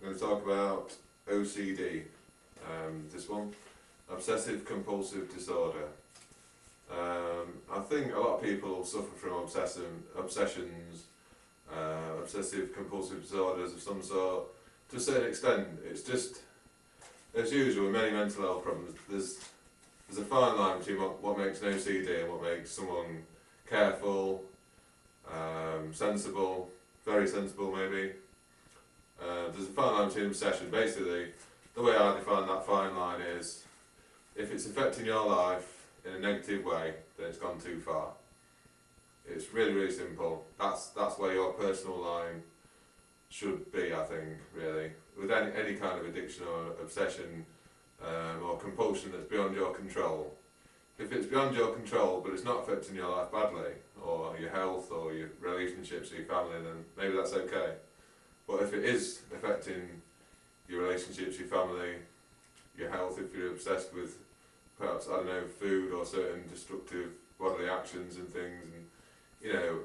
going to talk about OCD, this one, Obsessive Compulsive Disorder. I think a lot of people suffer from obsessions, obsessive compulsive disorders of some sort. To a certain extent, it's just, as usual with many mental health problems, there's a fine line between what makes an OCD and what makes someone careful, sensible, very sensible maybe. There's a fine line between obsession. Basically, the way I define that fine line is, if it's affecting your life in a negative way, then it's gone too far. It's really, really simple. That's where your personal line should be, I think, really. With any kind of addiction or obsession or compulsion that's beyond your control. If it's beyond your control but it's not affecting your life badly, or your health or your relationships or your family, then maybe that's okay. But if it is affecting your relationships, your family, your health, if you're obsessed with perhaps, I don't know, food or certain destructive bodily actions and things, and you know,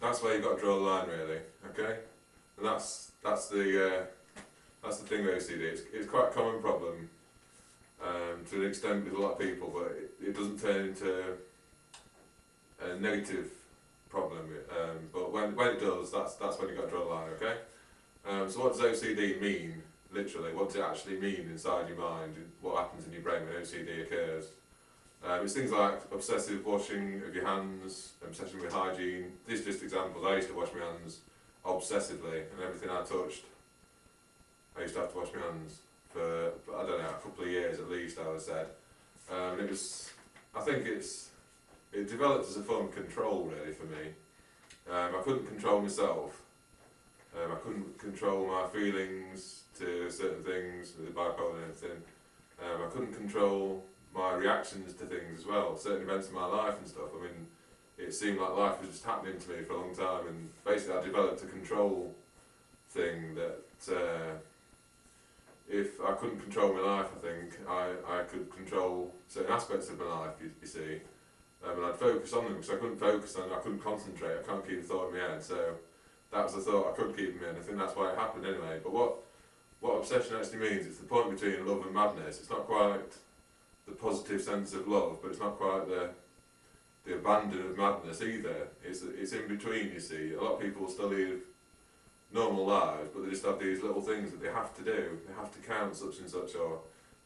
that's where you've got to draw the line, really, okay? And that's the thing with OCD. It's quite a common problem to an extent with a lot of people, but it doesn't turn into a negative problem. But when it does, that's when you've got to draw the line, okay? So what does OCD mean, literally? What does it actually mean inside your mind? What happens in your brain when OCD occurs? It's things like obsessive washing of your hands, obsession with hygiene. These are just examples. I used to wash my hands obsessively, and everything I touched, I used to have to wash my hands for, I don't know, a couple of years at least, I would have said. I think it developed as a form of control, really, for me. I couldn't control myself. I couldn't control my feelings to certain things, with the bipolar and everything. I couldn't control my reactions to things as well, certain events in my life and stuff. I mean, it seemed like life was just happening to me for a long time, and basically I developed a control thing that if I couldn't control my life, I think, I could control certain aspects of my life, you see. And I'd focus on them, because I couldn't focus on them, I couldn't concentrate, I can't keep the thought in my head, so that was the thought I could keep in my head. I think that's why it happened anyway. But what obsession actually means, it's the point between love and madness. It's not quite the positive sense of love, but it's not quite the abandon of madness either. It's in between, you see. A lot of people still lead normal lives, but they just have these little things that they have to do. They have to count such and such, or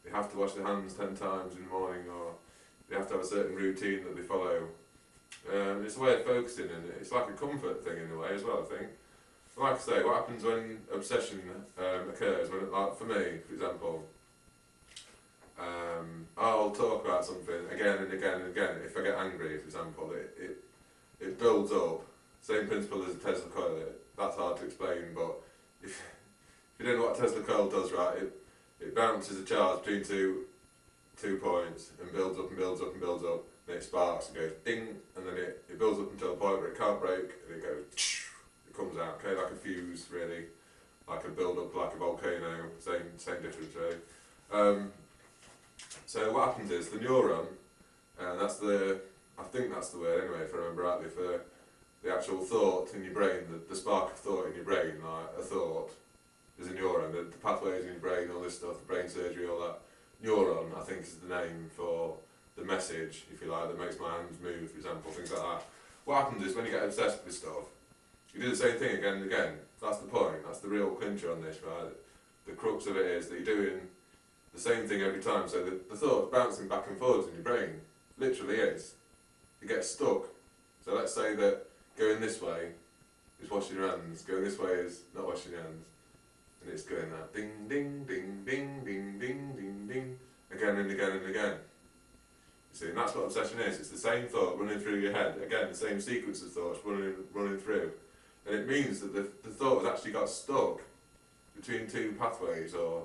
they have to wash their hands 10 times in the morning, or they have to have a certain routine that they follow. It's a way of focusing, and it's like a comfort thing in a way as well, I think. But like I say, what happens when obsession occurs, when, like for me, for example, I'll talk about something again and again and again. If I get angry, for example, it builds up. Same principle as a Tesla coil. That's hard to explain, but if you don't know what a Tesla coil does, right, it bounces a charge between two points and builds up and builds up and builds up, and it sparks and goes ding, and then it builds up until a point where it can't break, and it goes, it comes out, okay, like a fuse, really, like a build up, like a volcano, same difference, really. So what happens is, the neuron, and I think that's the word anyway, if I remember rightly, for the actual thought in your brain, the spark of thought in your brain, like a thought, is a neuron. The pathways in your brain, all this stuff, the brain surgery, all that. Neuron, I think, is the name for the message, if you like, that makes my hands move, for example, things like that. What happens is, when you get obsessed with stuff, you do the same thing again and again. That's the point, that's the real clincher on this, right? The crux of it is that you're doing the same thing every time, so the thought's bouncing back and forwards in your brain, literally is. It gets stuck. So let's say that going this way is washing your hands, going this way is not washing your hands, and it's going that ding, ding, ding, ding, ding, ding, ding, ding, again and again and again. You see, and that's what obsession is. It's the same thought running through your head, again, the same sequence of thoughts running through, and it means that the thought has actually got stuck between two pathways, or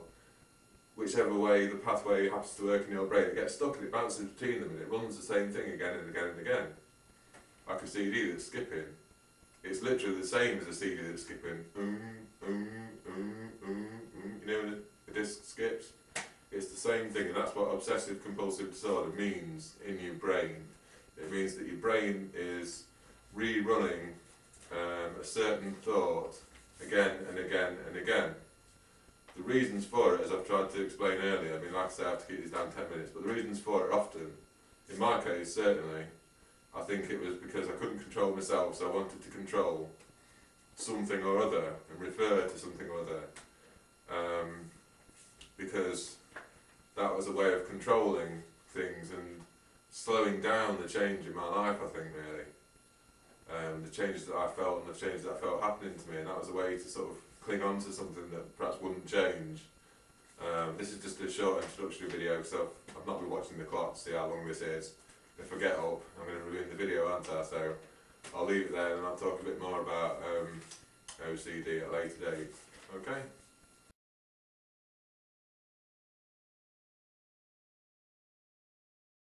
whichever way the pathway happens to work in your brain. It gets stuck and it bounces between them, and it runs the same thing again and again and again. Like a CD that's skipping. It's literally the same as a CD that's skipping. You know when the disc skips? It's the same thing, and that's what obsessive compulsive disorder means in your brain. It means that your brain is rerunning a certain thought again and again and again. the reasons for it, as I've tried to explain earlier, I mean, like I say, I have to keep these down 10 minutes, but the reasons for it often, in my case certainly, I think it was because I couldn't control myself, so I wanted to control something or other and refer to something or other, because that was a way of controlling things and slowing down the change in my life, I think, really. The changes that I felt and the changes that I felt happening to me, and that was a way to sort of cling on to something that perhaps wouldn't change. This is just a short introductory video, so I've not been watching the clock to see how long this is. If I get up, I'm going to ruin the video, aren't I? So I'll leave it there and I'll talk a bit more about OCD at a later date. Okay?